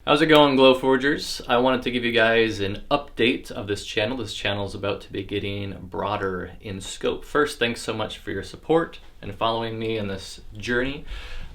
How's it going, Glowforgers? I wanted to give you guys an update of this channel. This channel is about to be getting broader in scope. First, thanks so much for your support and following me in this journey.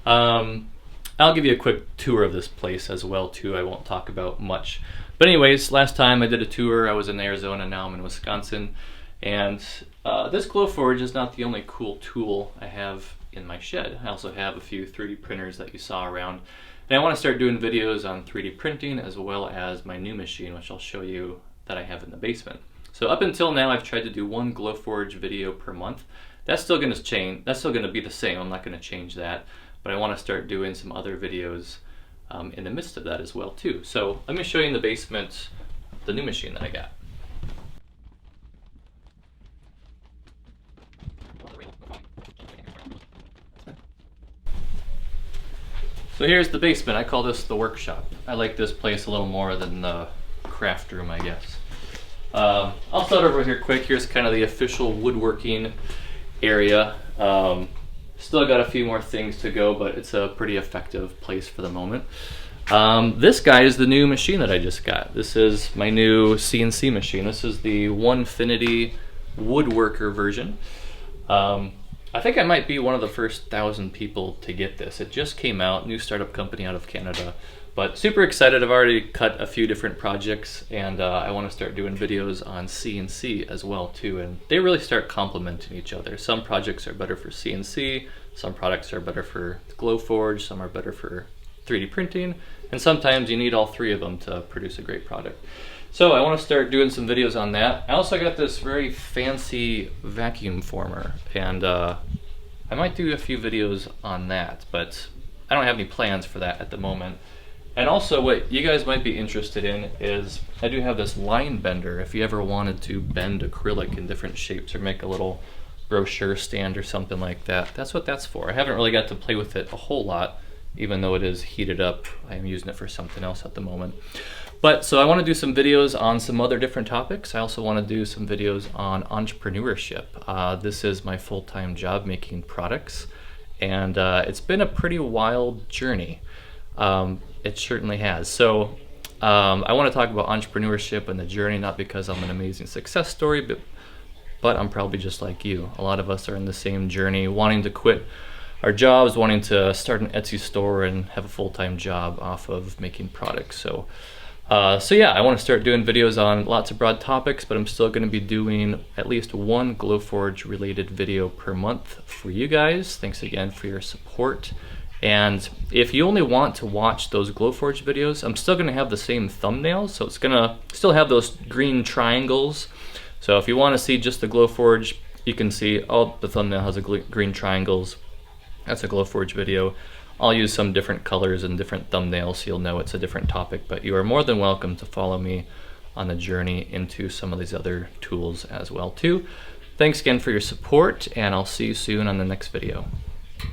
I'll give you a quick tour of this place as well too. I won't talk about much. But anyways, last time I did a tour, I was in Arizona, now I'm in Wisconsin. And this Glowforge is not the only cool tool I have in my shed. I also have a few 3D printers that you saw around. And I want to start doing videos on 3D printing as well as my new machine, which I'll show you that I have in the basement. So up until now, I've tried to do one Glowforge video per month. That's still going to change. That's still going to be the same. I'm not going to change that. But I want to start doing some other videos in the midst of that as well too. So let me show you in the basement the new machine that I got. So here's the basement. I call this the workshop. I like this place a little more than the craft room, I guess. I'll start over here quick. Here's kind of the official woodworking area. Still got a few more things to go, but it's a pretty effective place for the moment. This guy is the new machine that I just got. This is my new CNC machine. This is the Onefinity Woodworker version. I think I might be one of the first 1,000 people to get this. It just came out, new startup company out of Canada. But super excited. I've already cut a few different projects, and I want to start doing videos on CNC as well too. And they really start complementing each other. Some projects are better for CNC, some products are better for Glowforge, some are better for 3D printing, and sometimes you need all three of them to produce a great product. So I want to start doing some videos on that. I also got this very fancy vacuum former, and I might do a few videos on that, but I don't have any plans for that at the moment. And also what you guys might be interested in is I do have this line bender. If you ever wanted to bend acrylic in different shapes or make a little brochure stand or something like that, that's what that's for. I haven't really got to play with it a whole lot, even though it is heated up. I am using it for something else at the moment. But so I want to do some videos on some other different topics. I also want to do some videos on entrepreneurship. This is my full-time job making products, and it's been a pretty wild journey. It certainly has. So I want to talk about entrepreneurship and the journey, not because I'm an amazing success story, but I'm probably just like you. A lot of us are in the same journey, wanting to quit our jobs, wanting to start an Etsy store and have a full-time job off of making products. So yeah, I want to start doing videos on lots of broad topics, but I'm still going to be doing at least one Glowforge related video per month for you guys. Thanks again for your support. And if you only want to watch those Glowforge videos, I'm still going to have the same thumbnails, so it's going to still have those green triangles. So if you want to see just the Glowforge, you can see, oh, the thumbnail has a green triangles. That's a Glowforge video. I'll use some different colors and different thumbnails so you'll know it's a different topic, but you are more than welcome to follow me on the journey into some of these other tools as well too. Thanks again for your support, and I'll see you soon on the next video.